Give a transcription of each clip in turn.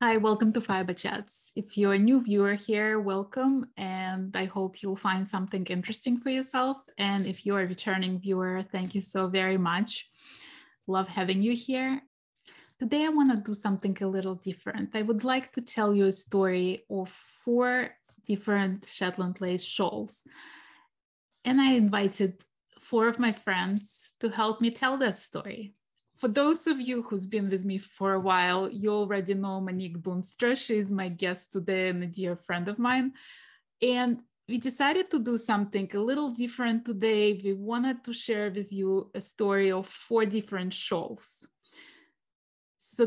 Hi, welcome to Fiberchats. If you're a new viewer here, welcome, and I hope you'll find something interesting for yourself. And if you're a returning viewer, thank you so very much. Love having you here. Today, I want to do something a little different. I would like to tell you a story of 4 different Shetland Lace shawls. And I invited 4 of my friends to help me tell that story. For those of you who's been with me for a while, you already know Monique Boonstra. She's my guest today and a dear friend of mine. And we decided to do something a little different today. We wanted to share with you a story of 4 different shawls. So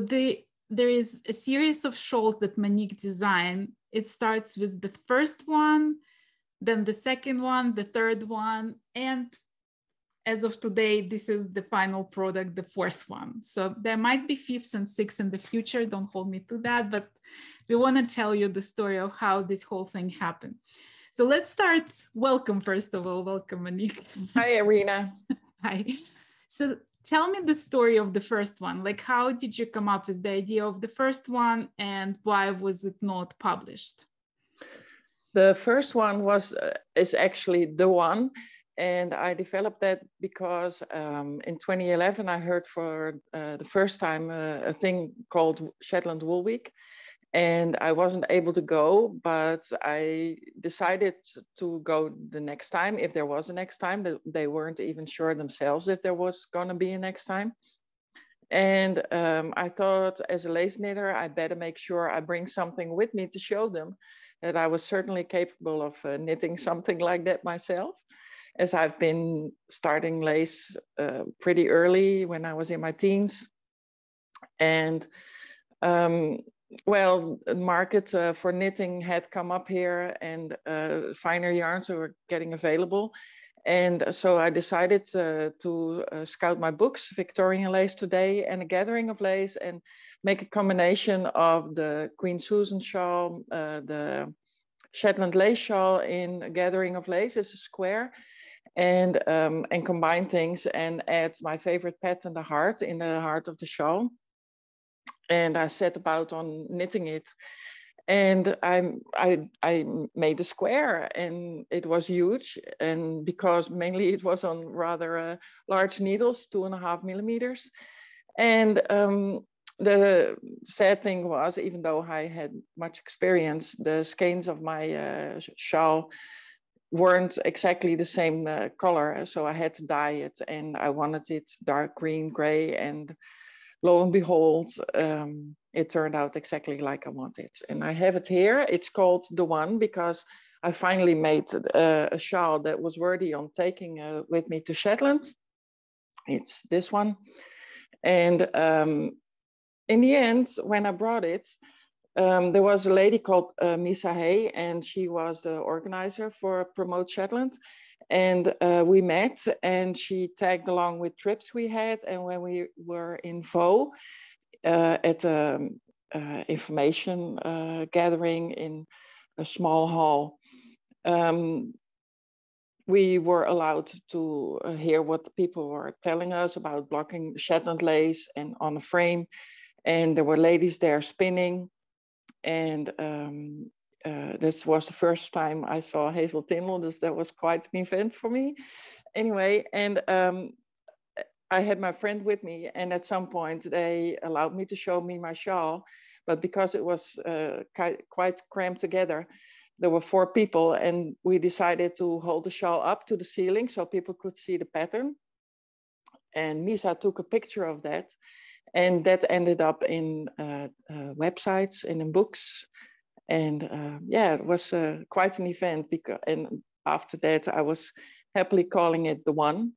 there is a series of shawls that Monique designed. It starts with the first one, then the second one, the third one, and as of today, this is the final product, the 4th one. So there might be 5th and 6th in the future. Don't hold me to that, but we want to tell you the story of how this whole thing happened. So let's start. Welcome, first of all. Welcome, Monique. Hi, Irina. Hi. So tell me the story of the first one. Like, how did you come up with the idea of the first one and why was it not published? The first one is actually the one. And I developed that because in 2011, I heard for the first time a thing called Shetland Wool Week. And I wasn't able to go, but I decided to go the next time, if there was a next time. They weren't even sure themselves if there was going to be a next time. And I thought, as a lace knitter, I better make sure I bring something with me to show them that I was certainly capable of knitting something like that myself, as I've been starting lace pretty early when I was in my teens. And well, the market for knitting had come up here, and finer yarns were getting available. And so I decided to scout my books, Victorian Lace Today and A Gathering of Lace, and make a combination of the Queen Susan shawl, the Shetland Lace shawl in A Gathering of Lace as a square, and combine things and add my favorite pattern, the heart, in the heart of the shawl. And I set about on knitting it. And I made a square, and it was huge. And because mainly it was on rather large needles, 2.5 millimeters. And the sad thing was, even though I had much experience, the skeins of my shawl weren't exactly the same color. So I had to dye it, and I wanted it dark green, gray, and lo and behold, it turned out exactly like I wanted. And I have it here. It's called The One because I finally made a shawl that was worthy on taking with me to Shetland. It's this one. And in the end, when I brought it, there was a lady called Misa Hay, and she was the organizer for Promote Shetland. And we met, and she tagged along with trips we had. And when we were in Vaux at an information gathering in a small hall, we were allowed to hear what the people were telling us about blocking Shetland lace and on a frame. And there were ladies there spinning. And this was the first time I saw Hazel Tindall, so that was quite an event for me. Anyway, and I had my friend with me, and at some point they allowed me to show me my shawl, but because it was quite crammed together, there were 4 people, and we decided to hold the shawl up to the ceiling so people could see the pattern. And Misa took a picture of that, and that ended up in websites and in books. And yeah, it was quite an event. And after that, I was happily calling it The One.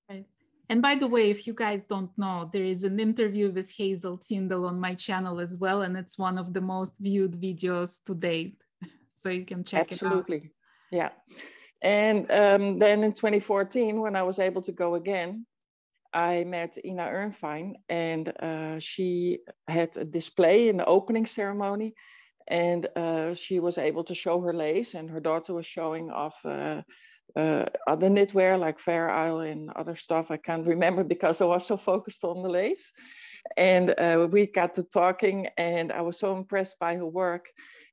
Right. And by the way, if you guys don't know, there is an interview with Hazel Tindall on my channel as well. And it's one of the most viewed videos to date. So you can check it out. Absolutely. Yeah. And then in 2014, when I was able to go again, I met Ina Ernfijn, and she had a display in the opening ceremony. And she was able to show her lace, and her daughter was showing off other knitwear like Fair Isle and other stuff. I can't remember because I was so focused on the lace. And we got to talking, and I was so impressed by her work.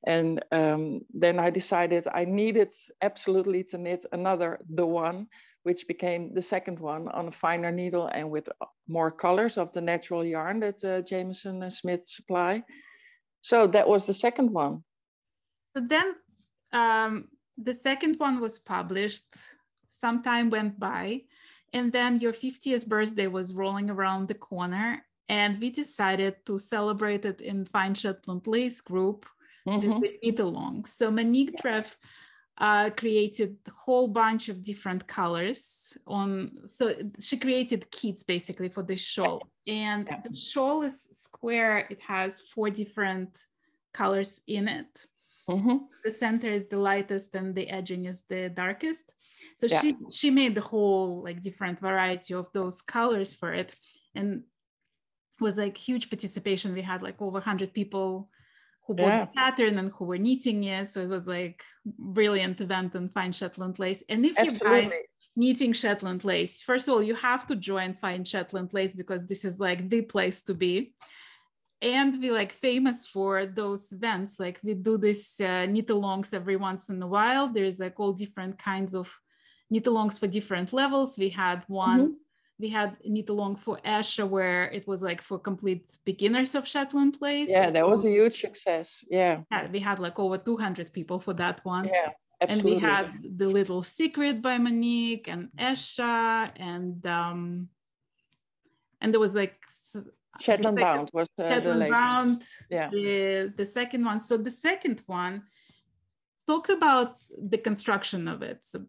And then I decided I needed absolutely to knit the one, which became the second one on a finer needle and with more colors of the natural yarn that Jameson and Smith supply. So that was the second one. So then the second one was published, some time went by, and then your 50th birthday was rolling around the corner, and we decided to celebrate it in Fine Shetland Lace group with Knit Along. So Monique Dreef created a whole bunch of different colors so she created kits basically for this shawl. And the shawl is square. It has 4 different colors in it. The center is the lightest and the edging is the darkest. So she made the whole like different variety of those colors for it, and it was like huge participation. We had like over 100 people who bought the pattern and who were knitting it. So it was like brilliant event in Fine Shetland Lace. And if you buy knitting Shetland Lace, first of all, you have to join Fine Shetland Lace because this is like the place to be. And we like famous for those events. Like we do this knit alongs every once in a while. There's like all different kinds of knit alongs for different levels. We had one, we had knit along for Asha where it was like for complete beginners of Shetland Lace. Yeah, that was a huge success. Yeah, we had like over 200 people for that one. Yeah, absolutely. And we had The Little Secret by Monique and Asha, and there was like Shetland Bound was Shetland Bound, yeah. The second one. So the second one, talk about the construction of it. So,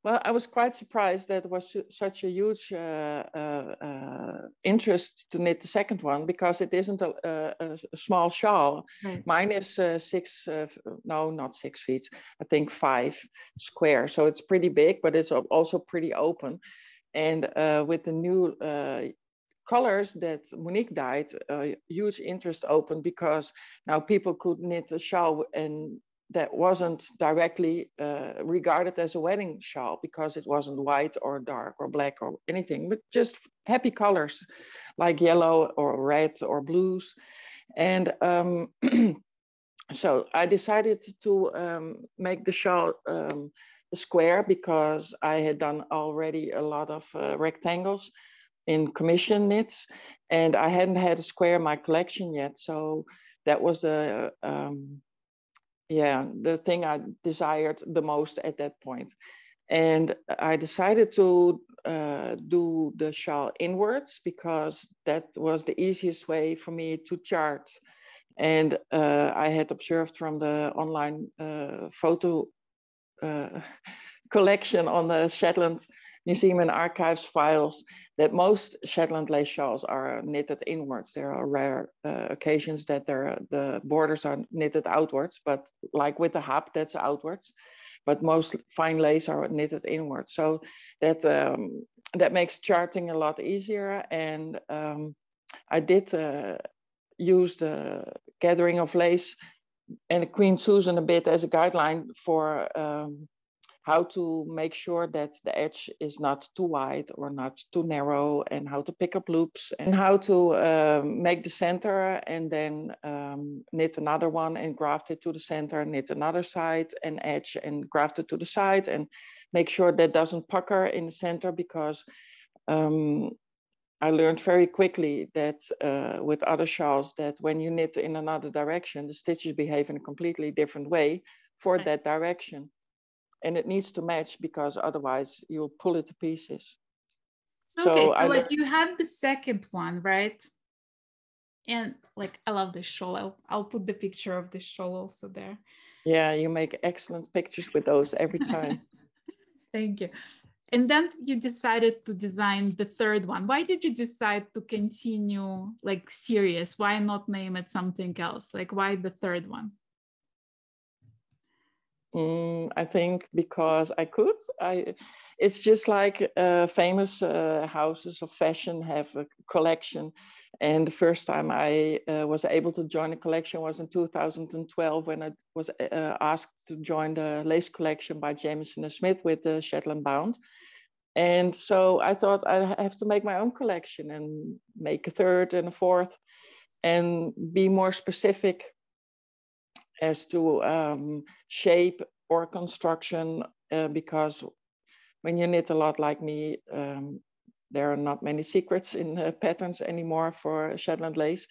well, I was quite surprised that there was such a huge interest to knit the second one, because it isn't a small shawl. Right. Mine is 6, no, not 6 feet, I think 5 square. So it's pretty big, but it's also pretty open. And with the new colors that Monique dyed, huge interest opened, because now people could knit a shawl and that wasn't directly regarded as a wedding shawl, because it wasn't white or dark or black or anything, but just happy colors like yellow or red or blues. And so I decided to make the shawl a square, because I had done already a lot of rectangles in commission knits, and I hadn't had a square in my collection yet. So that was the thing I desired the most at that point. And I decided to do the shawl inwards, because that was the easiest way for me to chart. And I had observed from the online photo collection on the Shetland Museum and Archives files that most Shetland lace shawls are knitted inwards. There are rare occasions that the borders are knitted outwards, but like with the hub, that's outwards. But most fine lace are knitted inwards. So that makes charting a lot easier. And I did use the gathering of lace and Queen Susan a bit as a guideline for how to make sure that the edge is not too wide or not too narrow, and how to pick up loops, and how to make the center and then knit another one and graft it to the center, knit another side and edge and graft it to the side, and make sure that doesn't pucker in the center, because I learned very quickly that with other shawls that when you knit in another direction, the stitches behave in a completely different way for that direction. And it needs to match, because otherwise you'll pull it to pieces. Okay, so like you had the second one, right? And like, I love this shawl. I'll put the picture of this shawl also there. Yeah, you make excellent pictures with those every time. Thank you. And then you decided to design the third one. Why did you decide to continue like serious? Why not name it something else? Like, why the third one? I think because I could. It's just like famous houses of fashion have a collection. And the first time I was able to join a collection was in 2012, when I was asked to join the lace collection by Jameson and Smith with the Shetland Bound. And so I thought I have to make my own collection and make a third and a fourth and be more specific as to shape or construction, because when you knit a lot like me, there are not many secrets in patterns anymore for Shetland lace.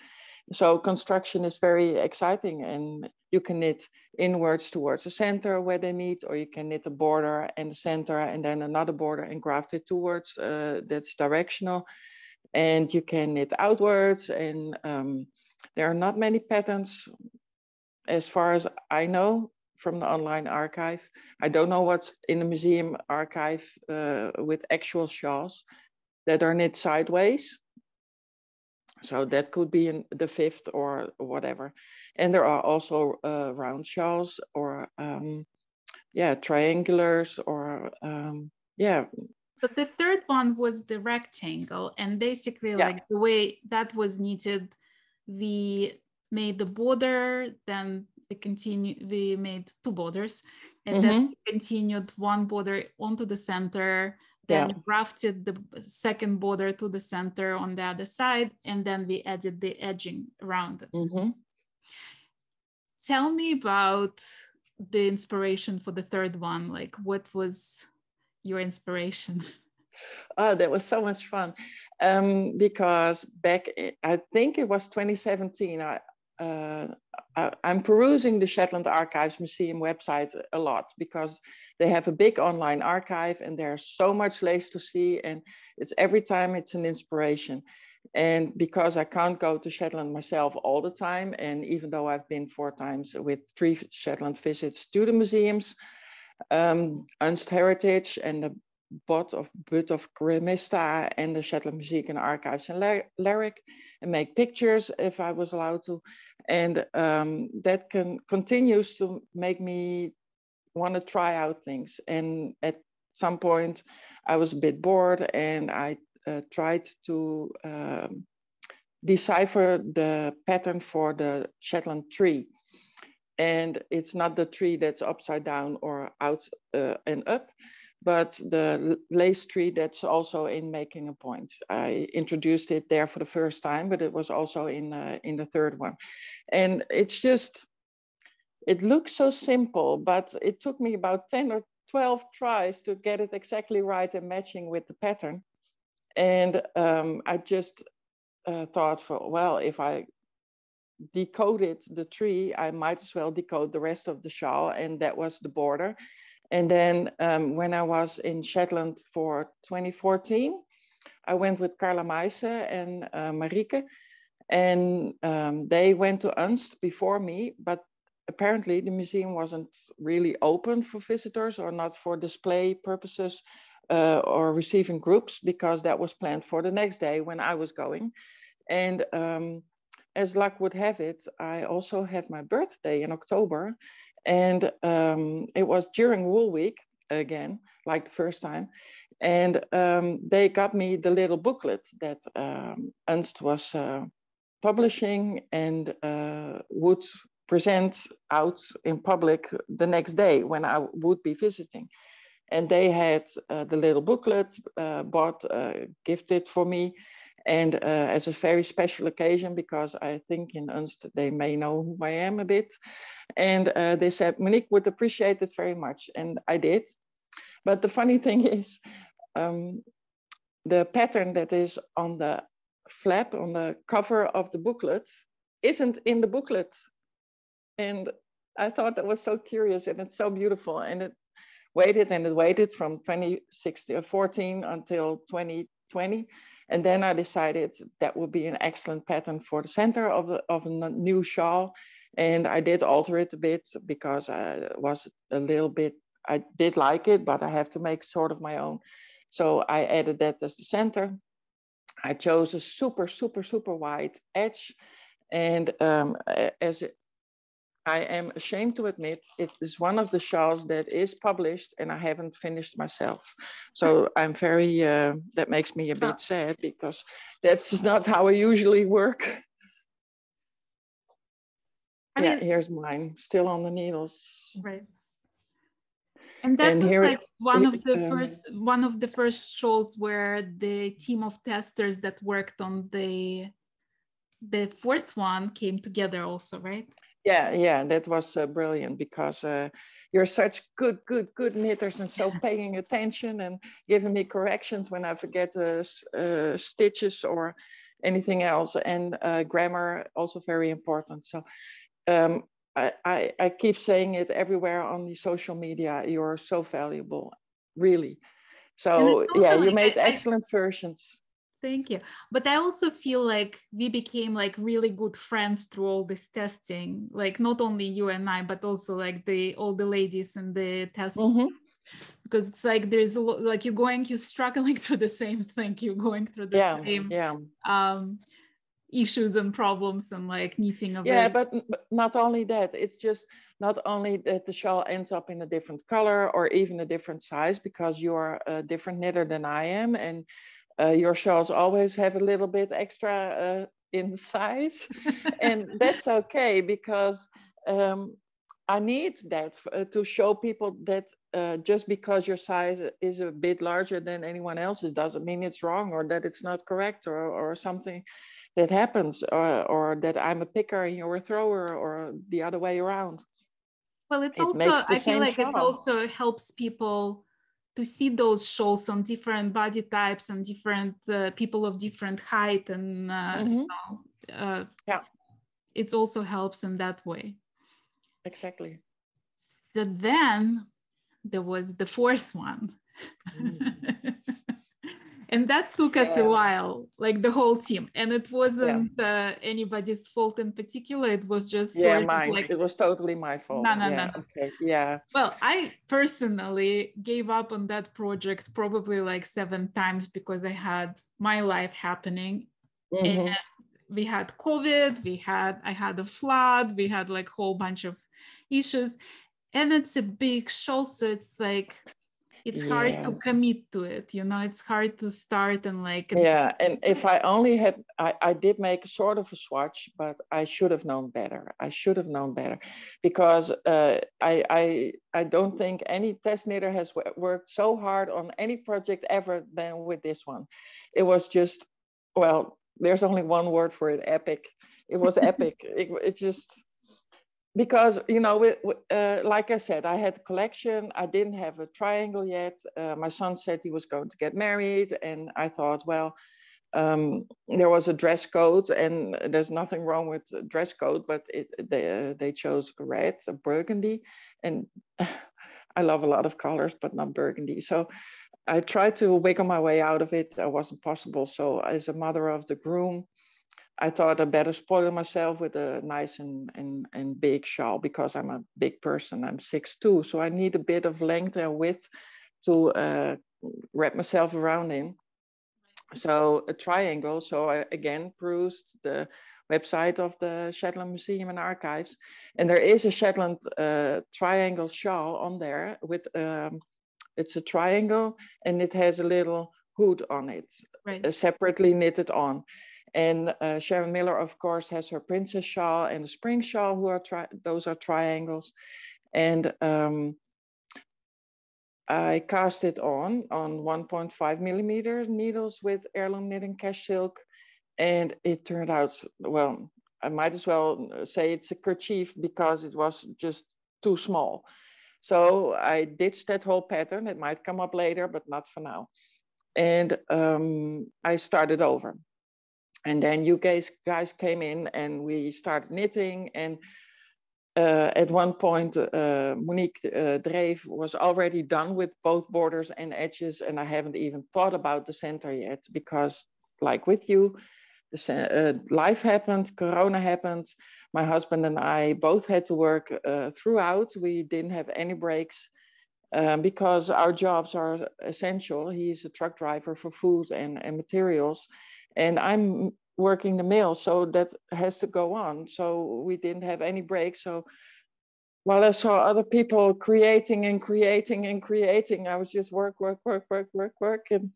So construction is very exciting, and you can knit inwards towards the center where they meet, or you can knit a border and the center and then another border and graft it towards, that's directional. And you can knit outwards, and there are not many patterns as far as I know from the online archive. I don't know what's in the museum archive with actual shawls that are knit sideways. So that could be in the fifth or whatever. And there are also round shawls or triangulars or yeah. But the third one was the rectangle, and basically like the way that was knitted, we made the border, then we made two borders, and then we continued one border onto the center, then grafted the second border to the center on the other side, and then we added the edging around it. Tell me about the inspiration for the third one. Like, what was your inspiration? Oh, that was so much fun. Because back, I think it was 2017, I'm perusing the Shetland Archives Museum website a lot because they have a big online archive and there's so much lace to see, and it's every time it's an inspiration. And because I can't go to Shetland myself all the time, and even though I've been 4 times with 3 Shetland visits to the museums, Unst Heritage and the Bot of Grimista and the Shetland Museum and Archives and Lyric, and make pictures if I was allowed to. And that continues to make me want to try out things. And at some point I was a bit bored, and I tried to decipher the pattern for the Shetland tree. And it's not the tree that's upside down or out and up, but the lace tree that's also in Making a Point. I introduced it there for the first time, but it was also in the third one. And it's just, it looks so simple, but it took me about 10 or 12 tries to get it exactly right and matching with the pattern. And I just thought, well, if I decoded the tree, I might as well decode the rest of the shawl, and that was the border. And then when I was in Shetland for 2014, I went with Carla Meijse and Marieke, and they went to Unst before me, but apparently the museum wasn't really open for visitors or not for display purposes or receiving groups, because that was planned for the next day when I was going. And as luck would have it, I also had my birthday in October, and it was during Wool Week again, like the first time. And they got me the little booklet that Unst was publishing and would present out in public the next day when I would be visiting. And they had the little booklet gifted for me. And as a very special occasion, because I think in Unst they may know who I am a bit. And they said, Monique would appreciate it very much. And I did. But the funny thing is, the pattern that is on the flap, on the cover of the booklet, isn't in the booklet. And I thought that was so curious, and it's so beautiful. And it waited from 2014 until 2020. And then I decided that would be an excellent pattern for the center of a new shawl. And I did alter it a bit because I was a little bit, I did like it, but I have to make sort of my own. So I added that as the center. I chose a super, super, super wide edge. And I am ashamed to admit, it is one of the shawls that is published and I haven't finished myself. So I'm very, that makes me a bit sad, because that's not how I usually work. I mean, here's mine, still on the needles. Right. And that was like one of the first shawls where the team of testers that worked on the fourth one came together also, right? Yeah, that was brilliant, because you're such good knitters, and so paying attention and giving me corrections when I forget stitches or anything else, and grammar also very important. So I keep saying it everywhere on the social media. You're so valuable, really. So yeah, you made excellent versions. Thank you. But I also feel like we became like really good friends through all this testing, like not only you and I, but also like all the ladies in the test. Because it's like there's a lot, like you're struggling through the same thing, you're going through the same issues and problems, and like knitting a but not only that, it's just not only that the shawl ends up in a different color or even a different size, because you're a different knitter than I am, and your shawls always have a little bit extra in size. And that's okay, because I need that to show people that just because your size is a bit larger than anyone else's doesn't mean it's wrong, or that it's not correct, or something that happens, or that I'm a picker and you're a thrower, or the other way around. Well, it's also, I feel like it also helps people to see those shawls on different body types and different people of different height, and it also helps in that way. Exactly. So then there was the fourth one. And that took us a while, like the whole team. And it wasn't anybody's fault in particular. It was just mine. It was totally my fault. No. Okay. Yeah. Well, I personally gave up on that project probably like 7 times, because I had my life happening. And we had COVID, I had a flood, we had like a whole bunch of issues. And it's a big show, so it's like, it's hard to commit to it, it's hard to start and like. And if I only had, I did make sort of a swatch, but I should have known better. Because I don't think any test knitter has worked so hard on any project ever than with this one. It was just, well, there's only one word for it: epic. It was epic. It just, because like I said, I had a collection. I didn't have a triangle yet. My son said he was going to get married, and I thought, well, there was a dress code, and there's nothing wrong with the dress code, but they chose red, a burgundy, and I love a lot of colors, but not burgundy. So I tried to wiggle my way out of it. It wasn't possible. So as a mother of the groom, I thought I better spoil myself with a nice and big shawl, because I'm a big person. I'm 6'2", so I need a bit of length and width to wrap myself around in. So a triangle. So I again perused the website of the Shetland Museum and Archives, and there is a Shetland triangle shawl on there with it's a triangle, and it has a little hood on it, separately knitted on. And Sharon Miller, of course, has her princess shawl and a spring shawl, those are triangles. And I cast it on 1.5 millimeter needles with heirloom knitting cash silk. And it turned out, well, I might as well say it's a kerchief, because it was just too small. So I ditched that whole pattern. It might come up later, but not for now. And I started over. And then you guys came in, and we started knitting. And at one point, Monique Drave was already done with both borders and edges. And I haven't even thought about the center yet, because like with you, life happened, Corona happened. My husband and I both had to work throughout. We didn't have any breaks. Because our jobs are essential. He's a truck driver for food and materials, and I'm working the mill, so that has to go on. So we didn't have any breaks. So while I saw other people creating, I was just work, and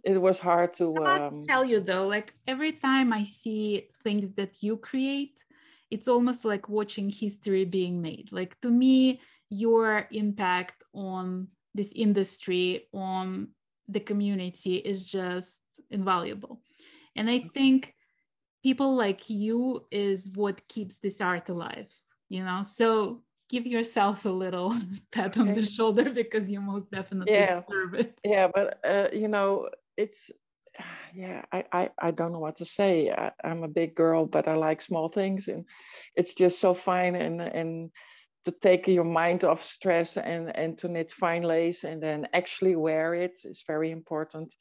it was hard to. I must tell you though, like every time I see things that you create, it's almost like watching history being made. Like to me, your impact on this industry on the community is just invaluable. And I think people like you is what keeps this art alive, you know? So give yourself a little pat on the shoulder, because you most definitely deserve it. Yeah, but you know, it's I don't know what to say. I'm a big girl, but I like small things, and it's just so fine and to take your mind off stress and to knit fine lace and then actually wear it is very important.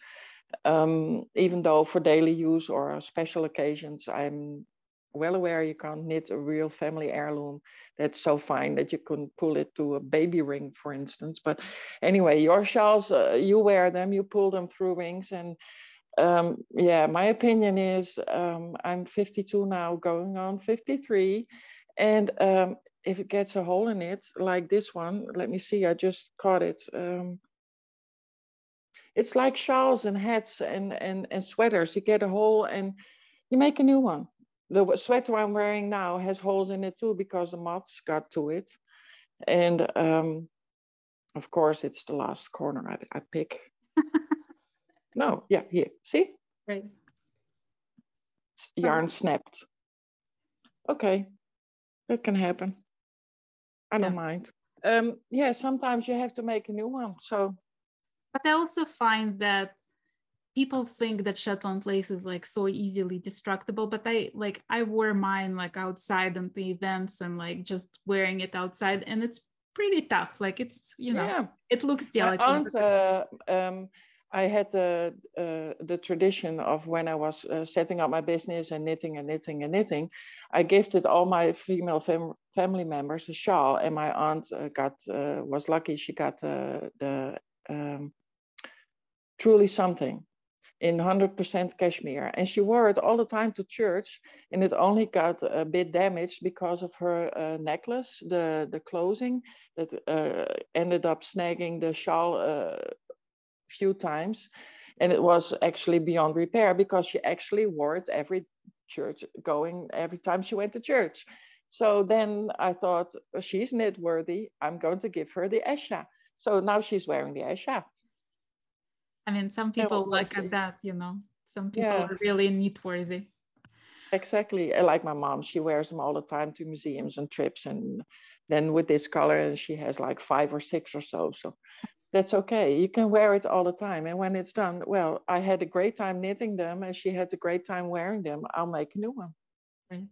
Even though for daily use or special occasions, I'm well aware you can't knit a real family heirloom that's so fine that you couldn't pull it to a baby ring, for instance. But anyway, your shawls, you wear them, you pull them through rings. And yeah, my opinion is I'm 52 now, going on 53. And if it gets a hole in it, like this one, let me see, I just caught it. It's like shawls and hats and sweaters. You get a hole and you make a new one. The sweater I'm wearing now has holes in it too because the moths got to it. And of course, it's the last corner I pick. No, yeah, here, see? Right. Yarn snapped. Okay, that can happen. I don't mind. Yeah, sometimes you have to make a new one. So, but I also find that people think that Shetland lace is like so easily destructible, but I wore mine like outside on the events and like just wearing it outside, and it's pretty tough. Like it's, you know, it looks delicate. My aunt, I had the tradition of when I was setting up my business and knitting and knitting and knitting, I gifted all my female family members a shawl, and my aunt was lucky. She got the Truly Something in 100% cashmere, and she wore it all the time to church, and it only got a bit damaged because of her necklace, the closing that ended up snagging the shawl few times, and it was actually beyond repair because she actually wore it every time she went to church. So then I thought, she's knit worthy, I'm going to give her the Esha. So now she's wearing the Esha. I mean, some people like at that, you know, some people are really knit worthy. Exactly. Like my mom, she wears them all the time to museums and trips, and then with this color, and she has like 5 or 6 or so. So that's okay. You can wear it all the time. And when it's done, well, I had a great time knitting them and she had a great time wearing them. I'll make a new one. Right.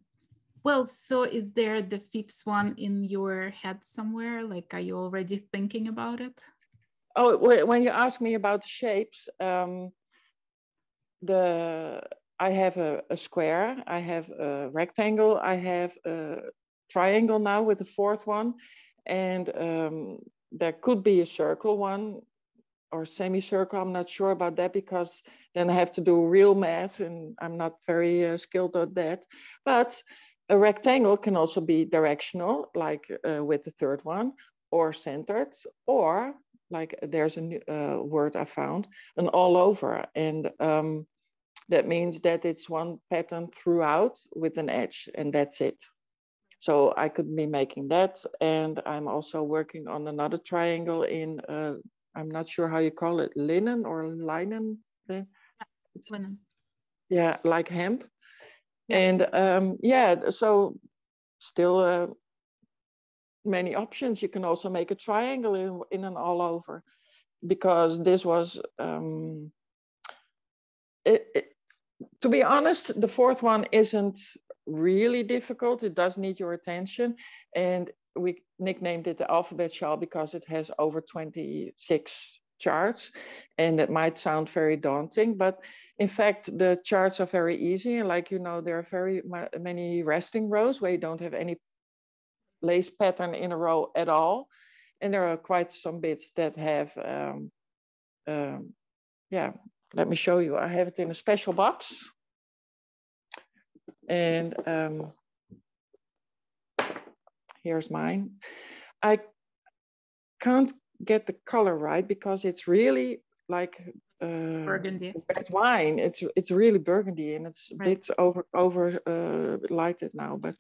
Well, so is there the 5th one in your head somewhere? Like, are you already thinking about it? Oh, when you ask me about the shapes, I have a square, I have a rectangle, I have a triangle now with the 4th one. And there could be a circle one or semicircle. I'm not sure about that because then I have to do real math and I'm not very skilled at that. But a rectangle can also be directional, like with the 3rd one, or centered, or like there's a new word I found, an all over. And that means that it's one pattern throughout with an edge, and that's it. So I could be making that. And I'm also working on another triangle in, I'm not sure how you call it, linen or linen? Linen. Yeah, like hemp. Yeah. And yeah, so still many options. You can also make a triangle in an all over, because this was, to be honest, the 4th one isn't really difficult. It does need your attention. And we nicknamed it the alphabet shawl because it has over 26 charts, and it might sound very daunting, but in fact the charts are very easy. And like, you know, there are very many resting rows where you don't have any lace pattern in a row at all, and there are quite some bits that have yeah, let me show you. I have it in a special box. And here's mine. I can't get the color right because it's really like burgundy. Red wine. It's really burgundy, and it's a bit over lighted now. But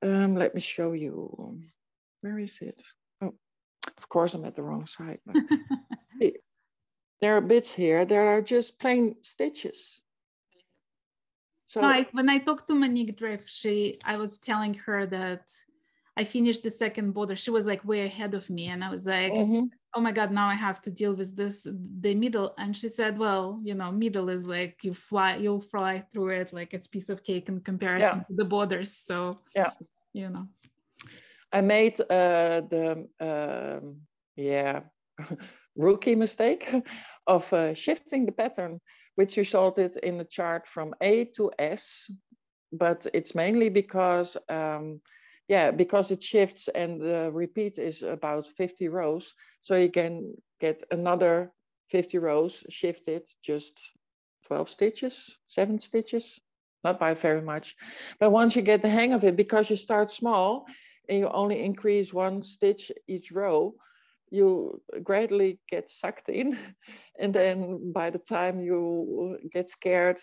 let me show you. Where is it? Oh, Of course, I'm at the wrong side. But there are bits here that are just plain stitches. So no, when I talked to Monique Dreef, I was telling her that I finished the second border. She was like way ahead of me, and I was like, oh my God, now I have to deal with this, the middle. And she said, well, you know, middle is like you'll fly through it like it's piece of cake in comparison to the borders. So yeah, you know, I made rookie mistake of shifting the pattern, which resulted in the chart from A to S, but it's mainly because because it shifts and the repeat is about 50 rows. So you can get another 50 rows shifted, just 12 stitches, 7 stitches, not by very much. But once you get the hang of it, because you start small and you only increase 1 stitch each row, you gradually get sucked in. And then by the time you get scared,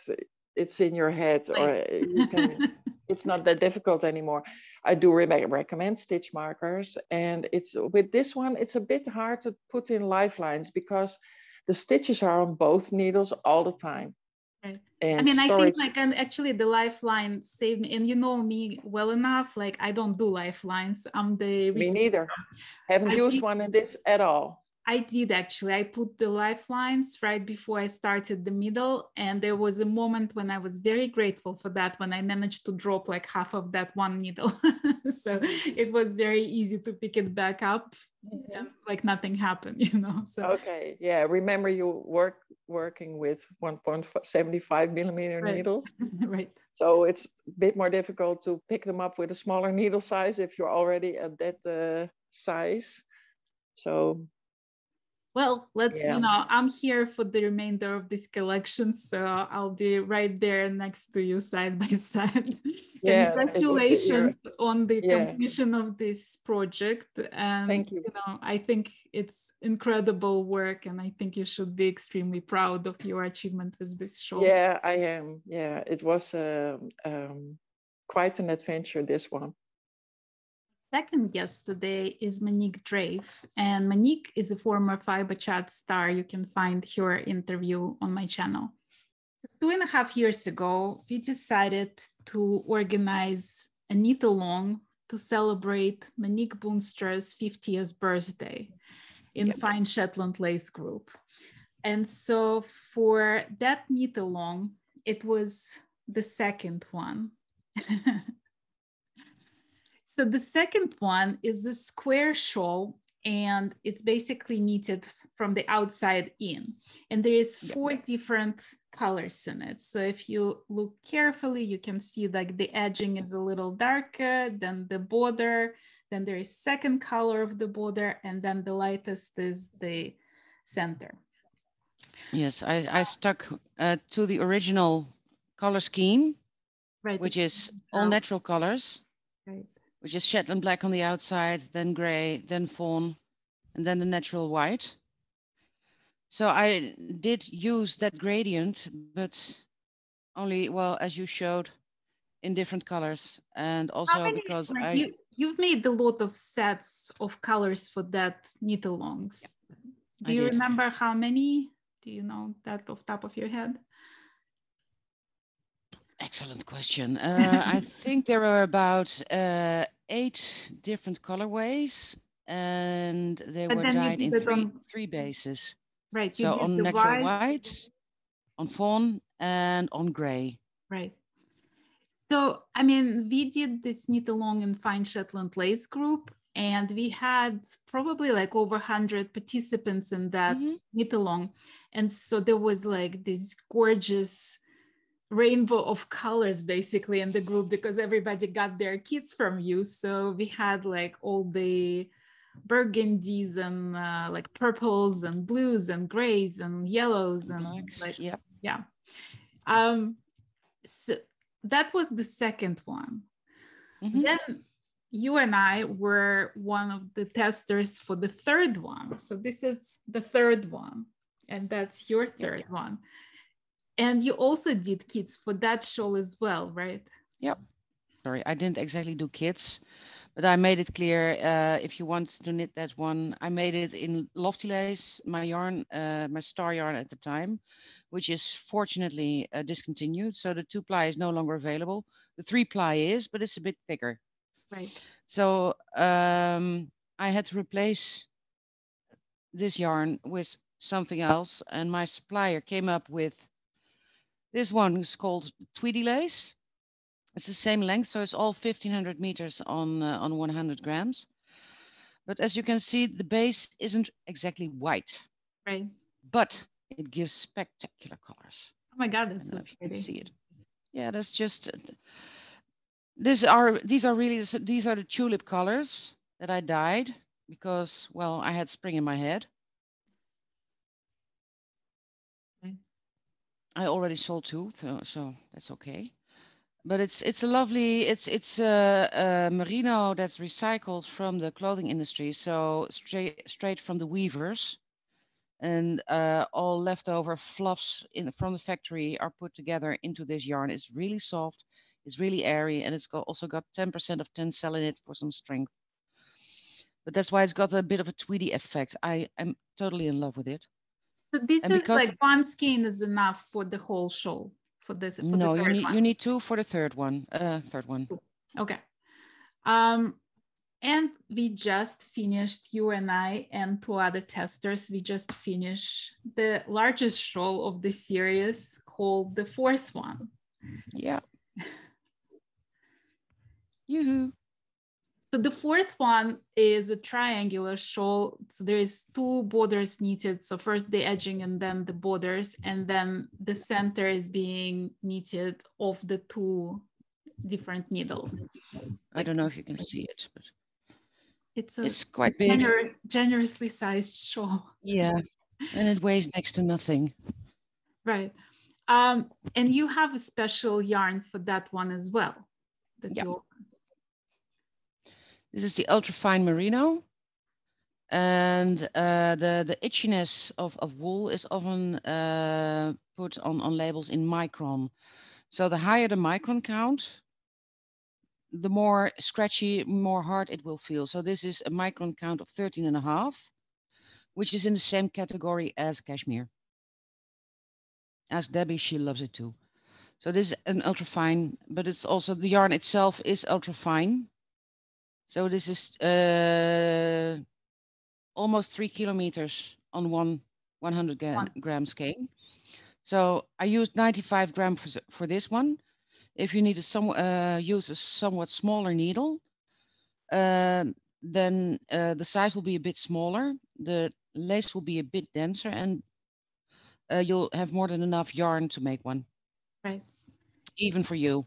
it's in your head, or you can, it's not that difficult anymore. I do recommend stitch markers, and it's with this one, it's a bit hard to put in lifelines because the stitches are on both needles all the time. Right. And I mean, I think like actually the lifeline saved me, and you know me well enough, like I don't do lifelines. I'm the me neither. Haven't used one in this at all. I did actually. I put the lifelines right before I started the middle. And there was a moment when I was very grateful for that, when I managed to drop like half of that one needle. So it was very easy to pick it back up. And like nothing happened, you know. So okay, yeah. Remember, you working with 1.75 millimeter needles, right? So it's a bit more difficult to pick them up with a smaller needle size if you're already at that size. So. Well, you know, I'm here for the remainder of this collection, so I'll be right there next to you side by side. Congratulations on the completion of this project. And thank you. You know, I think it's incredible work, and I think you should be extremely proud of your achievement with this shawl. Yeah, I am. Yeah, it was quite an adventure, this one. Second guest today is Monique Drave, and Monique is a former Fiberchats star. You can find her interview on my channel. 2.5 years ago, we decided to organize a knit-along to celebrate Monique Boonstra's 50th birthday in Fine Shetland Lace group. And so for that knit-along, it was the second one. So the second one is a square shawl, and it's basically knitted from the outside in. And there is 4 different colors in it. So if you look carefully, you can see like the edging is a little darker than the border. Then there is second color of the border, and then the lightest is the center. Yes, I stuck to the original color scheme, right, which is all natural colors. Right. Which is Shetland black on the outside, then gray, then fawn, and then the natural white. So I did use that gradient, but only, well, as you showed, in different colors. And also because you've made a lot of sets of colors for that knit-alongs. Do you remember how many? Do you know that off the top of your head? Excellent question. I think there are about 8 different colorways, and they were dyed in three bases. Right. So on natural white, on fawn, and on gray. Right. So, I mean, we did this knit-along in Fine Shetland Lace group, and we had probably like over 100 participants in that knit-along. And so there was like this gorgeous rainbow of colors basically in the group, because everybody got their kits from you. So we had like all the burgundies and like purples and blues and grays and yellows and blacks, so that was the second one. Then you and I were one of the testers for the third one. So this is the third one, and that's your third one. And you also did kits for that shawl as well, right? Yep. Sorry, I didn't exactly do kits, But I made it clear, if you want to knit that one, I made it in Lofty Lace, my yarn, my star yarn at the time, which is fortunately discontinued. So the 2-ply is no longer available. The 3-ply is, but it's a bit thicker. Right. So I had to replace this yarn with something else, and my supplier came up with this one. It's called Tweedy Lace. It's the same length, so it's all 1500 meters on 100 grams. But as you can see, the base isn't exactly white, Right. but it gives spectacular colors. Oh my God, I that's don't know so if you can pretty. see it. Yeah, that's just these are the tulip colors that I dyed because, well, I had spring in my head. Right. I already sold 2, so that's okay. But it's a lovely, it's merino that's recycled from the clothing industry, so straight from the weavers, and all leftover fluffs from the factory are put together into this yarn. It's really soft, it's really airy, and it's also got 10% of tencel in it for some strength. But that's why it's got a bit of a tweedy effect. I am totally in love with it. So this And is because like one skein is enough for the whole shawl, for this, for the no, third you one. need 2 for the third one. Okay. And we just finished, you and I and 2 other testers, we just finished the largest shawl of the series called the 4th one. Yeah. Yoo-hoo. So the 4th one is a triangular shawl. So there is 2 borders knitted. So first the edging and then the borders, and then the center is being knitted off the 2 different needles. I don't know if you can see it, but it's quite big. Generously sized shawl. Yeah, and it weighs next to nothing. Right. And you have a special yarn for that one as well. This is the ultrafine merino, and the itchiness of wool is often put on labels in micron. So the higher the micron count, the more scratchy, more hard it will feel. So this is a micron count of 13.5, which is in the same category as cashmere. Ask Debbie, she loves it too. So this is an ultrafine, but it's also, the yarn itself is ultrafine. So this is almost 3 kilometers on 100 gram skein. So I used 95 grams for this one. If you need use a somewhat smaller needle, then the size will be a bit smaller. The lace will be a bit denser, and you'll have more than enough yarn to make one. Right. Even for you.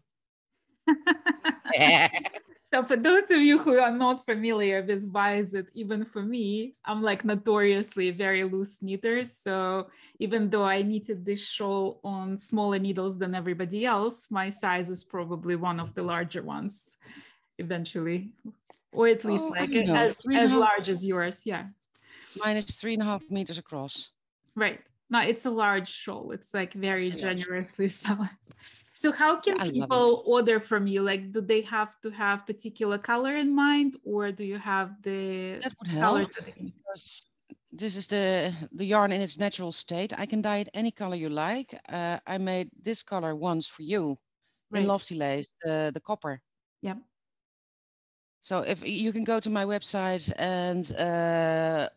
So for those of you who are not familiar with Bizet, even for me, I'm like notoriously very loose knitter. So even though I knitted this shawl on smaller needles than everybody else, my size is probably one of the larger ones eventually, or at least as large as yours. Yeah. Mine is 3.5 meters across. Right. No, it's a large shawl. It's like very generously sized. So how can people order from you? Like, do they have to have particular color in mind, or do you have the that would color? help, because this is the yarn in its natural state. I can dye it any color you like. I made this color once for you in Lofty Lace, the copper. Yeah. So if you can go to my website and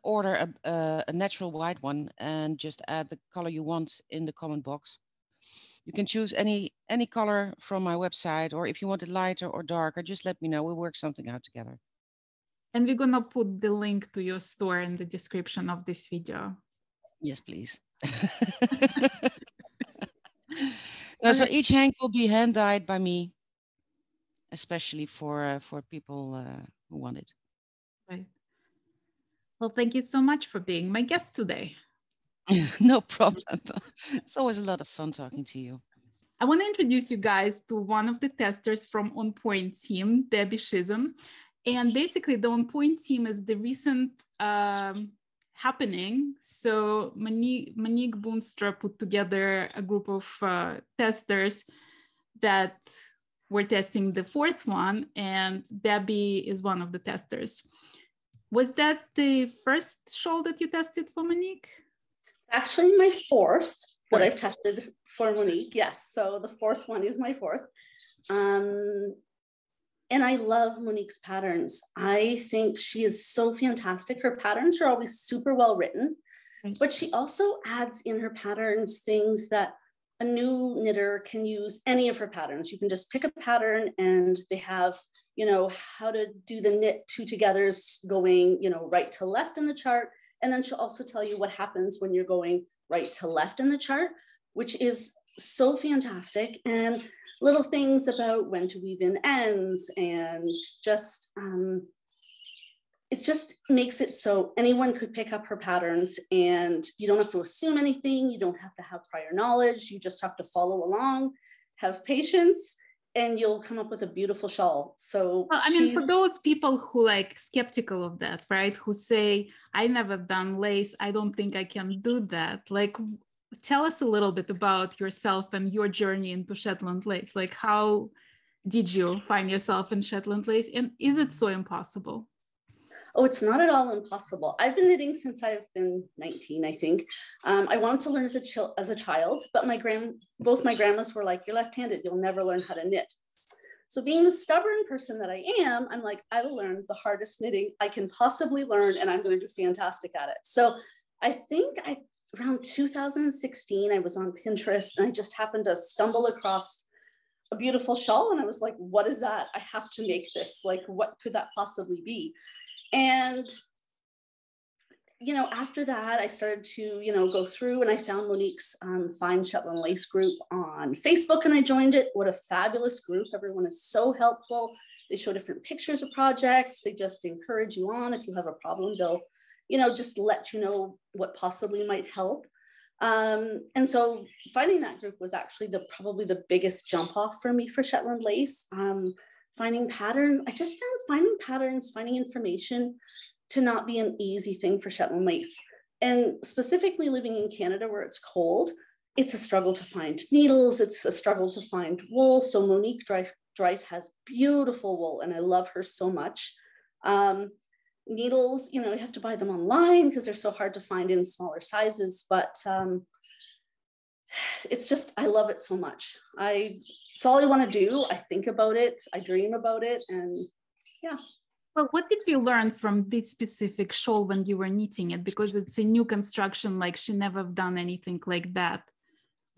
order a natural white one and just add the color you want in the comment box. You can choose any color from my website, or if you want it lighter or darker, just let me know. We'll work something out together. And we're gonna put the link to your store in the description of this video. Yes, please. No, so each hank will be hand dyed by me, especially for people who want it. Right. Well, thank you so much for being my guest today. No problem. It's always a lot of fun talking to you. I want to introduce you guys to one of the testers from On Point team, Debbie Chisholm. And basically the On Point team is the recent happening. So Monique Boonstra put together a group of testers that we're testing the fourth one, and Debbie is one of the testers. Was that the first shawl that you tested for Monique? Actually, my fourth that I've tested for Monique. Yes, so the fourth one is my fourth. And I love Monique's patterns. I think she is so fantastic. Her patterns are always super well written, but she also adds in her patterns things that a new knitter can use any of her patterns. You can just pick a pattern and they have, you know, how to do the knit two togethers going, you know, right to left in the chart. And then she'll also tell you what happens when you're going right to left in the chart, which is so fantastic. And little things about when to weave in ends, and just, it just makes it so anyone could pick up her patterns, and you don't have to assume anything. You don't have to have prior knowledge. You just have to follow along, have patience, and you'll come up with a beautiful shawl. So well, I mean, for those people who like skeptical of that, right? Who say, I never done lace, I don't think I can do that. Like, tell us a little bit about yourself and your journey into Shetland Lace. Like, how did you find yourself in Shetland Lace? And is it so impossible? Oh, it's not at all impossible. I've been knitting since I've been 19, I think. I wanted to learn as a child, but both my grandmas were like, you're left-handed, you'll never learn how to knit. So being the stubborn person that I am, I'm like, I will learn the hardest knitting I can possibly learn, and I'm going to do fantastic at it. So I think around 2016, I was on Pinterest, and I just happened to stumble across a beautiful shawl, and I was like, what is that? I have to make this. Like, what could that possibly be? And, you know, after that, I started to, you know, go through, and I found Monique's Fine Shetland Lace group on Facebook, and I joined it. What a fabulous group. Everyone is so helpful. They show different pictures of projects. They just encourage you on. If you have a problem, they'll, you know, just let you know what possibly might help. And so finding that group was actually probably the biggest jump off for me for Shetland Lace. Finding pattern, I just found finding patterns, finding information to not be an easy thing for Shetland Lace. And specifically living in Canada where it's cold, it's a struggle to find needles. It's a struggle to find wool. So Monique Dreef has beautiful wool, and I love her so much. Needles, you know, you have to buy them online because they're so hard to find in smaller sizes, but it's just, I love it so much. It's all I want to do. I think about it, I dream about it, and yeah. Well, what did you learn from this specific shawl when you were knitting it? Because it's a new construction, like she never done anything like that.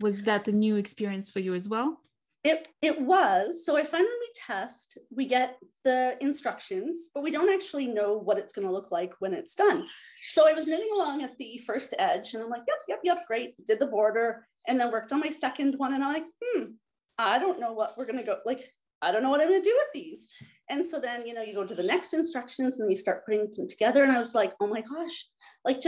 Was that a new experience for you as well? It was. So I find when we test, we get the instructions, but we don't actually know what it's going to look like when it's done. So I was knitting along at the first edge, and I'm like, yep, great. Did the border, and then worked on my second one, and I'm like, I don't know what we're going to go, like, I don't know what I'm going to do with these. And so then, you know, you go to the next instructions and you start putting them together. And I was like, oh my gosh, like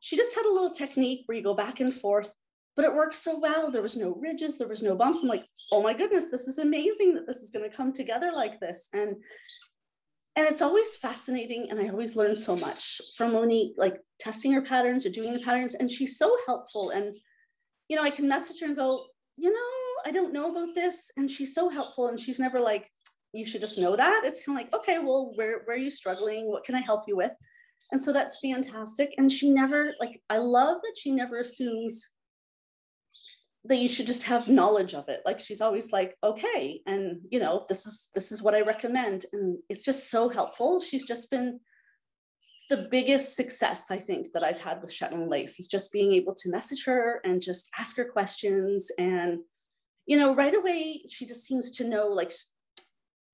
she just had a little technique where you go back and forth, but it works so well. There was no ridges, there was no bumps. I'm like, oh my goodness, this is amazing that this is going to come together like this. And it's always fascinating. And I always learn so much from Monique, like testing her patterns or doing the patterns. And she's so helpful. And, you know, I can message her and go, you know, I don't know about this. And she's so helpful. And she's never like, you should just know that. It's kind of like, okay, well, where are you struggling? What can I help you with? And so that's fantastic. And she never, like, I love that she never assumes that you should just have knowledge of it. Like, she's always like, okay, and you know, this is what I recommend. And it's just so helpful. She's just been the biggest success, I think, that I've had with Shetland Lace, is just being able to message her and just ask her questions. And, you know, right away, she just seems to know, like,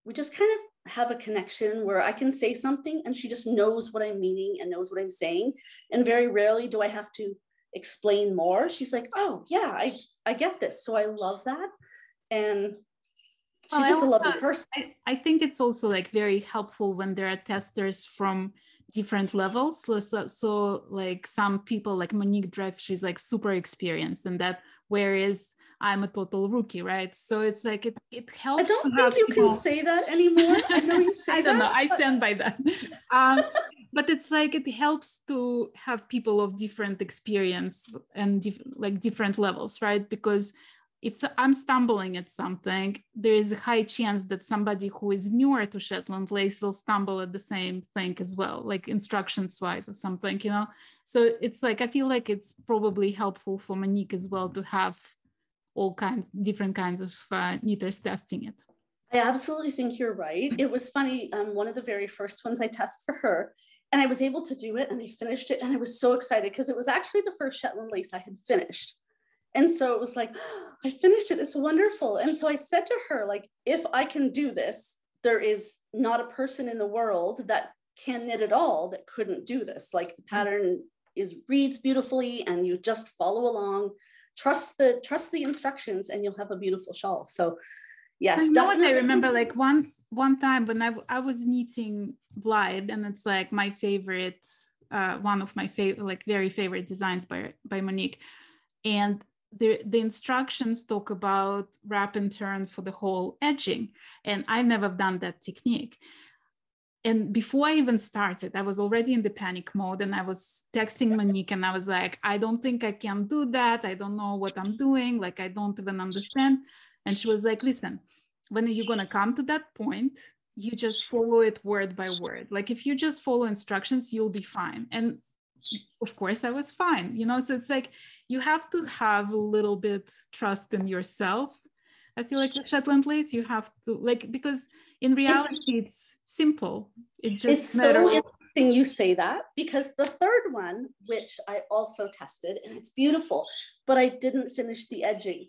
we just kind of have a connection where I can say something and she just knows what I'm meaning and knows what I'm saying. And very rarely do I have to explain more. She's like, oh yeah, I get this. So I love that. And she's just a lovely person. I think it's also like very helpful when there are testers from different levels. So like some people like Monique Dreef, she's like super experienced in that, whereas I'm a total rookie, right? So it's like it helps. I don't think you can say that anymore. I know you say that. I don't know. I stand by that. But it's like it helps to have people of different experience and like different levels, right? Because if I'm stumbling at something, there is a high chance that somebody who is newer to Shetland Lace will stumble at the same thing as well, like instructions wise or something, you know? So it's like, I feel like it's probably helpful for Monique as well to have different kinds of knitters testing it. I absolutely think you're right. It was funny. One of the very first ones I tested for her, and I was able to do it and I finished it. And I was so excited because it was actually the first Shetland Lace I had finished. And so it was like, oh, I finished it. It's wonderful. And so I said to her, like, if I can do this, there is not a person in the world that can knit at all that couldn't do this. Like, the pattern reads beautifully, and you just follow along, trust the instructions, and you'll have a beautiful shawl. So yes, definitely. I remember like one time when I was knitting Glide, and it's like my favorite, one of my favorite, like very favorite designs by Monique. And the instructions talk about wrap and turn for the whole edging. And I've never done that technique. And before I even started, I was already in the panic mode, and I was texting Monique, and I was like, I don't think I can do that. I don't know what I'm doing. Like, I don't even understand. And she was like, listen, when you're going to come to that point, you just follow it word by word. Like, if you just follow instructions, you'll be fine. And of course I was fine, you know? So it's like, you have to have a little bit trust in yourself. I feel like with Shetland Lace, you have to, like, because in reality, it's simple. It's so interesting you say that, because the third one, which I also tested, and it's beautiful, but I didn't finish the edging.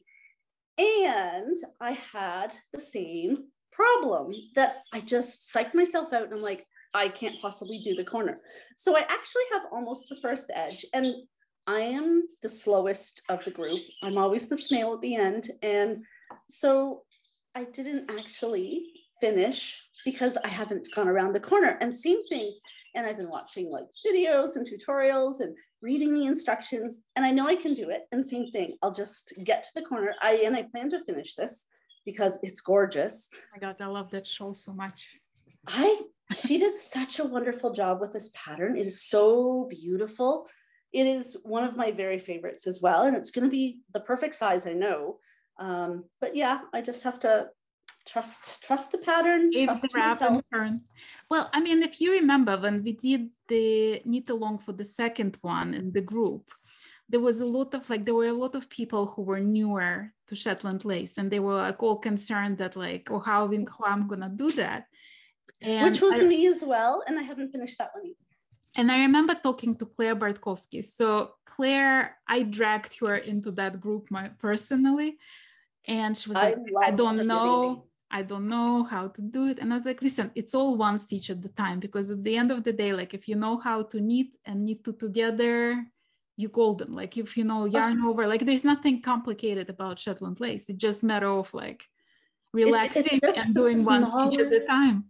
And I had the same problem that I just psyched myself out, and I'm like, I can't possibly do the corner. So I actually have almost the first edge, and I am the slowest of the group. I'm always the snail at the end. And so I didn't actually finish because I haven't gone around the corner. And same thing. And I've been watching like videos and tutorials and reading the instructions, and I know I can do it. And same thing, I'll just get to the corner. I plan to finish this because it's gorgeous. Oh my God, I love that shawl so much. She did such a wonderful job with this pattern. It is so beautiful. It is one of my very favorites as well. And it's going to be the perfect size, I know. But yeah, I just have to trust the pattern, trust myself. Well, I mean, if you remember when we did the knit along for the second one in the group, there were a lot of people who were newer to Shetland Lace, and they were like all concerned that like, oh, how I'm gonna do that. And which was me as well, and I haven't finished that one either. And I remember talking to Claire Bartkowski. So Claire, I dragged her into that group personally, and she was like, I don't know how to do it. And I was like, listen, it's all one stitch at the time, because at the end of the day, like if you know how to knit and knit two together, you golden. Like if you know yarn over, like there's nothing complicated about Shetland Lace. It's just a matter of like relaxing and doing one stitch at a time.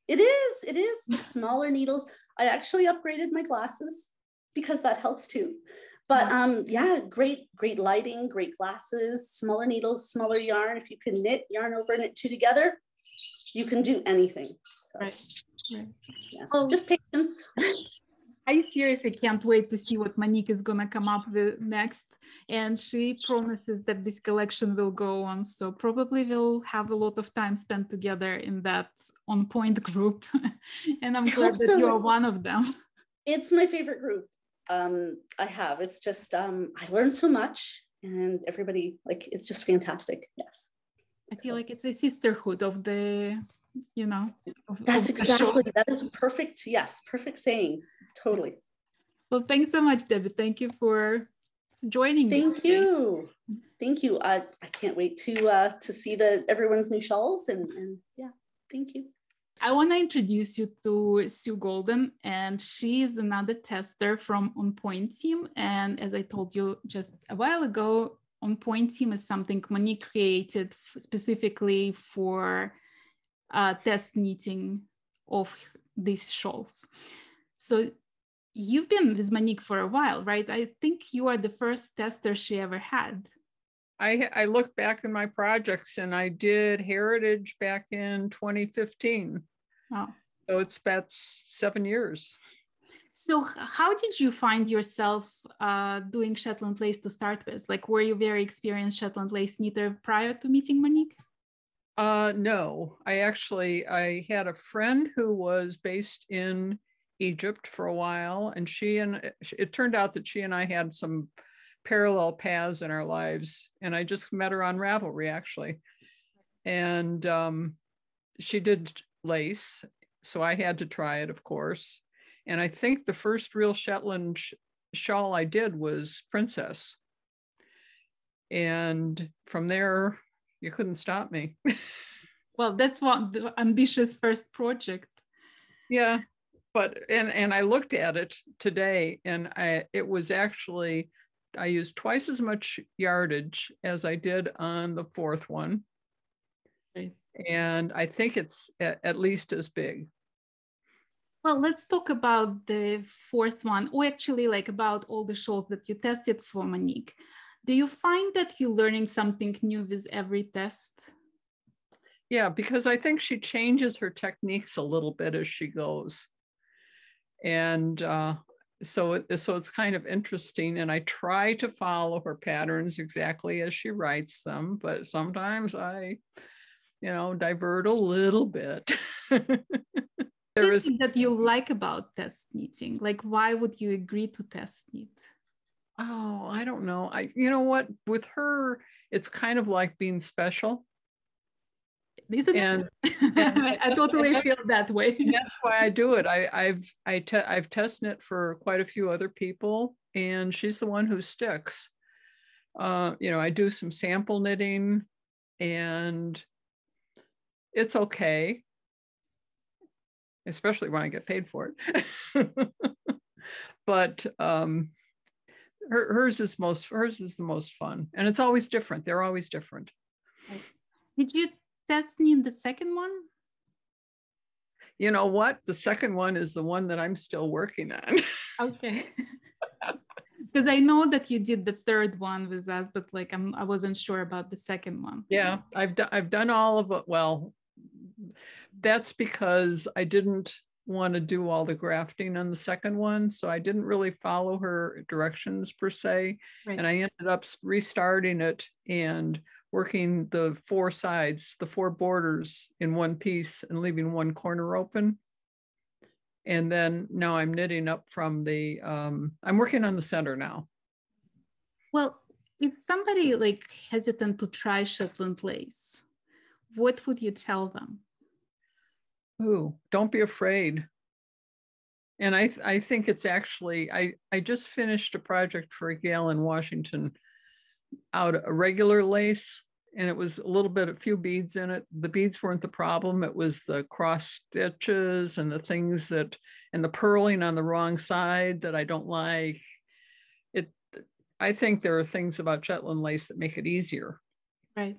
It is the smaller needles. I actually upgraded my glasses because that helps too. But yeah, great lighting, great glasses, smaller needles, smaller yarn. If you can knit yarn over, knit two together, you can do anything. So, right. Yes, just patience. I seriously can't wait to see what Monique is going to come up with next. And she promises that this collection will go on. So probably we'll have a lot of time spent together in that On Point group. And I'm glad that you are one of them. It's my favorite group. It's just, I learned so much, and everybody, like, it's just fantastic. Yes. I feel like it's a sisterhood of the, you know. That's exactly, that is perfect. Yes. Perfect saying. Totally. Well, thanks so much, Debbie. Thank you for joining me. Thank you. Thank you. I can't wait to see everyone's new shawls, and yeah, thank you. I want to introduce you to Sue Golden, and she is another tester from On Point team. And as I told you just a while ago, On Point team is something Monique created specifically for test knitting of these shawls. So you've been with Monique for a while, right? I think you are the first tester she ever had. I look back in my projects, and I did Heritage back in 2015. Wow. So it's about 7 years. So how did you find yourself doing Shetland Lace to start with? Like, were you very experienced Shetland Lace knitter prior to meeting Monique? No, I had a friend who was based in Egypt for a while, and it turned out that she and I had some parallel paths in our lives, and I just met her on Ravelry, actually. And she did lace, so I had to try it, of course. And I think the first real Shetland shawl I did was Princess. And from there, you couldn't stop me. Well, that's the ambitious first project. Yeah, but and I looked at it today, and it was actually, I used twice as much yardage as I did on the fourth one. Right. And I think it's at least as big. Well, let's talk about the fourth one, or actually like about all the shawls that you tested for Monique. Do you find that you're learning something new with every test? Yeah, because I think she changes her techniques a little bit as she goes. And so it's kind of interesting. And I try to follow her patterns exactly as she writes them, but sometimes I, divert a little bit. What is it that you like about test knitting? Like, why would you agree to test knit? Oh, I don't know. You know what? With her, it's kind of like being special. Isn't it? I totally feel that way. And that's why I do it. I've test knit for quite a few other people, and she's the one who sticks. I do some sample knitting, and it's okay, especially when I get paid for it. But hers is the most fun, and it's always different. They're always different. Did you test knit the second one? You know what? The second one is the one that I'm still working on. Okay. Because I know that you did the third one with us, but like I wasn't sure about the second one. Yeah, I've done all of it. Well, that's because I didn't want to do all the grafting on the second one, so I didn't really follow her directions per se. Right. And I ended up restarting it and working the four sides, the four borders in one piece and leaving one corner open. And then now I'm knitting up from the, I'm working on the center now. Well, if somebody like hesitant to try Shetland Lace, what would you tell them? Ooh, don't be afraid. And I think it's actually, I just finished a project for a gal in Washington out a regular lace, and it was a few beads in it. The beads weren't the problem. It was the cross stitches and the things and the purling on the wrong side that I don't like. I think there are things about Shetland lace that make it easier. Right.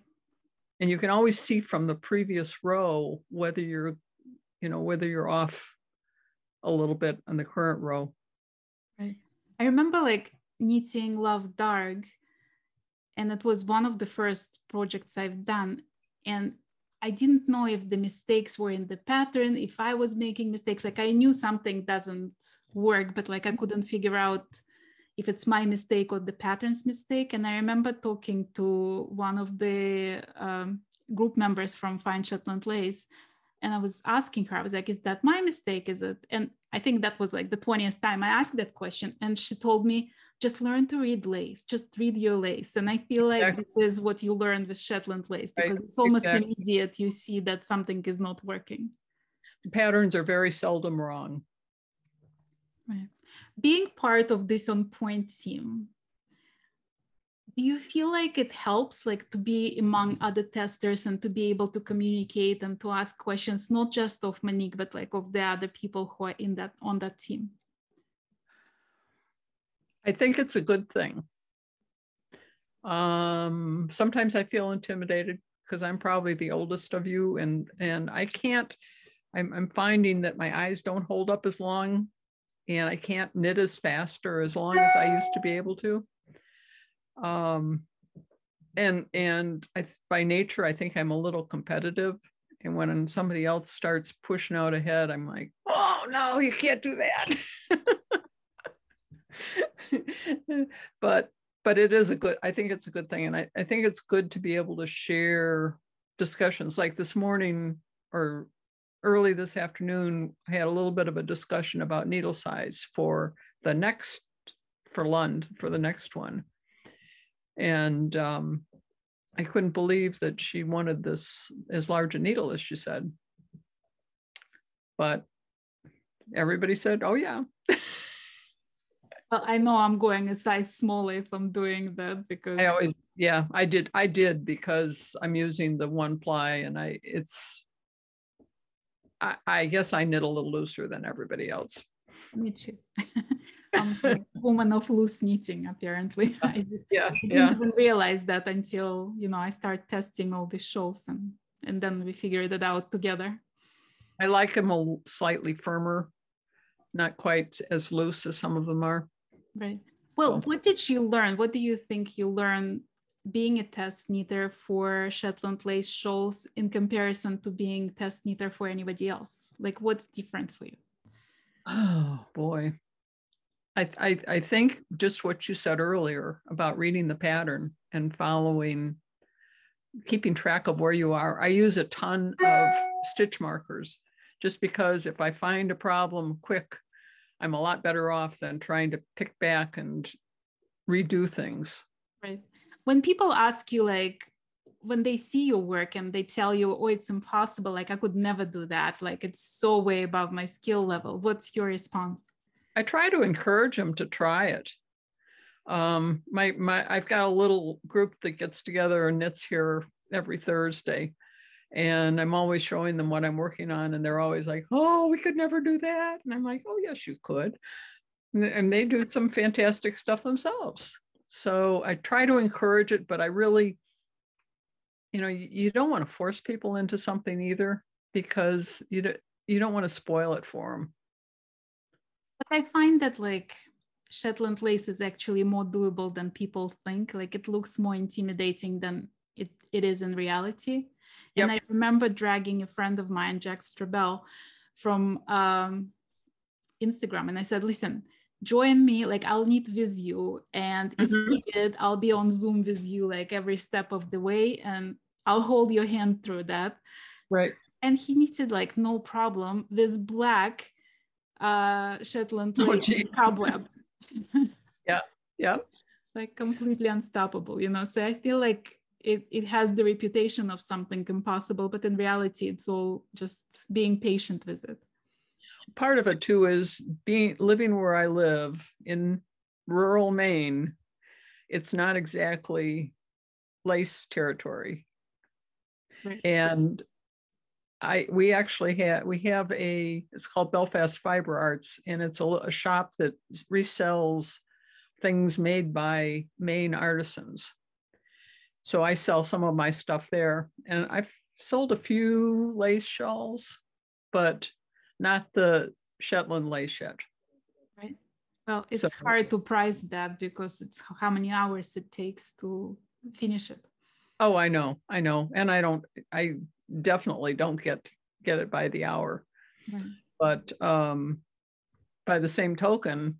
And you can always see from the previous row whether you're off a little bit on the current row. Right. I remember like knitting Love Dark, and it was one of the first projects I've done. And I didn't know if the mistakes were in the pattern, if I was making mistakes. Like I knew something doesn't work, but like I couldn't figure out if it's my mistake or the pattern's mistake. And I remember talking to one of the group members from Fine Shetland Lace, and I was asking her, I was like, is that my mistake? Is it? And I think that was like the 20th time I asked that question. And she told me, just learn to read lace, just read your lace. And I feel like this is what you learned with Shetland Lace, because it's almost immediate. You see that something is not working. The patterns are very seldom wrong. Right. Being part of this On Point team, do you feel like it helps like to be among other testers and to be able to communicate and to ask questions, not just of Monique, but like of the other people who are on that team? I think it's a good thing. Sometimes I feel intimidated because I'm probably the oldest of you, and I'm finding that my eyes don't hold up as long, and I can't knit as fast or as long as I used to be able to. And by nature, I think I'm a little competitive. And when somebody else starts pushing out ahead, I'm like, oh no, you can't do that. but it is I think it's a good thing. And I think it's good to be able to share discussions like this morning or early this afternoon. I had a little bit of a discussion about needle size for the next one. And I couldn't believe that she wanted this as large a needle as she said. But everybody said, oh yeah. Well, I know I'm going a size smaller if I'm doing that because I did because I'm using the 1-ply and I guess I knit a little looser than everybody else. Me too. I'm a woman of loose knitting, apparently. I didn't even realize that until, I start testing all the shawls and then we figured it out together. I like them a slightly firmer, not quite as loose as some of them are. Right. Well, what did you learn? What do you think you learned being a test knitter for Shetland Lace shawls in comparison to being test knitter for anybody else? Like, what's different for you? Oh boy. I think just what you said earlier about reading the pattern and keeping track of where you are. I use a ton of stitch markers just because if I find a problem quick, I'm a lot better off than trying to pick back and redo things. Right. When people ask you, like, when they see your work and they tell you, oh, it's impossible, like I could never do that, like it's so way above my skill level, what's your response? I try to encourage them to try it. I've got a little group that gets together and knits here every Thursday. And I'm always showing them what I'm working on. And they're always like, oh, we could never do that. And I'm like, oh, yes, you could. And they do some fantastic stuff themselves. So I try to encourage it, but I really, you don't want to force people into something either because you don't want to spoil it for them. But I find that like Shetland Lace is actually more doable than people think. Like it looks more intimidating than it is in reality. And I remember dragging a friend of mine, Jack Strabel, from Instagram. And I said, listen, join me, like I'll knit with you. And if needed, I'll be on Zoom with you like every step of the way. And I'll hold your hand through that. Right. And he knitted like no problem this black Shetland Lace cobweb. Yeah. Like completely unstoppable, So I feel like it has the reputation of something impossible, but in reality, it's all just being patient with it. Part of it too is living where I live in rural Maine. It's not exactly lace territory. Right. And we have it's called Belfast Fiber Arts, and it's a shop that resells things made by Maine artisans. So I sell some of my stuff there, and I've sold a few lace shawls, but not the Shetland Lace yet. Right. Well, it's hard to price that because it's how many hours it takes to finish it. Oh, I know. And I definitely don't get it by the hour. Right. But by the same token,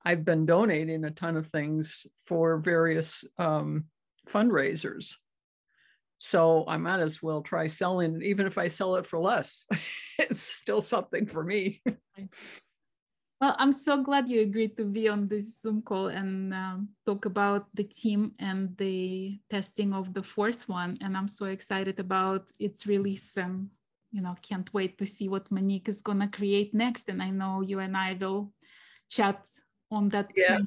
I've been donating a ton of things for various fundraisers. So I might as well try selling, even if I sell it for less, it's still something for me. Well, I'm so glad you agreed to be on this Zoom call and talk about the team and the testing of the fourth one. And I'm so excited about its release and, can't wait to see what Monique is going to create next. And I know you and I will chat on that. Yeah.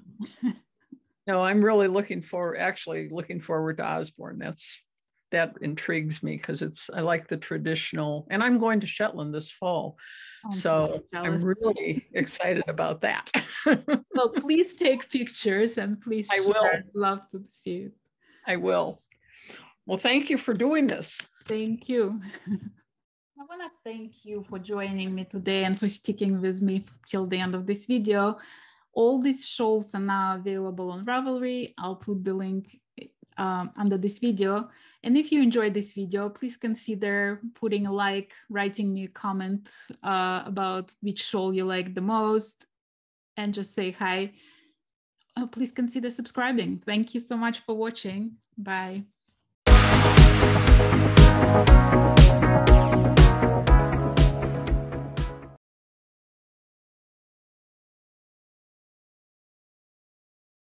No, I'm really looking forward to Osborne. That intrigues me because I like the traditional, and I'm going to Shetland this fall. So I'm really excited about that. Well, please take pictures and please share. I'd love to see it. I will. Well, thank you for doing this. Thank you. I want to thank you for joining me today and for sticking with me till the end of this video. All these shawls are now available on Ravelry. I'll put the link under this video. And if you enjoyed this video, please consider putting a like, writing me a comment about which shawl you like the most. and just say hi, please consider subscribing. Thank you so much for watching. Bye.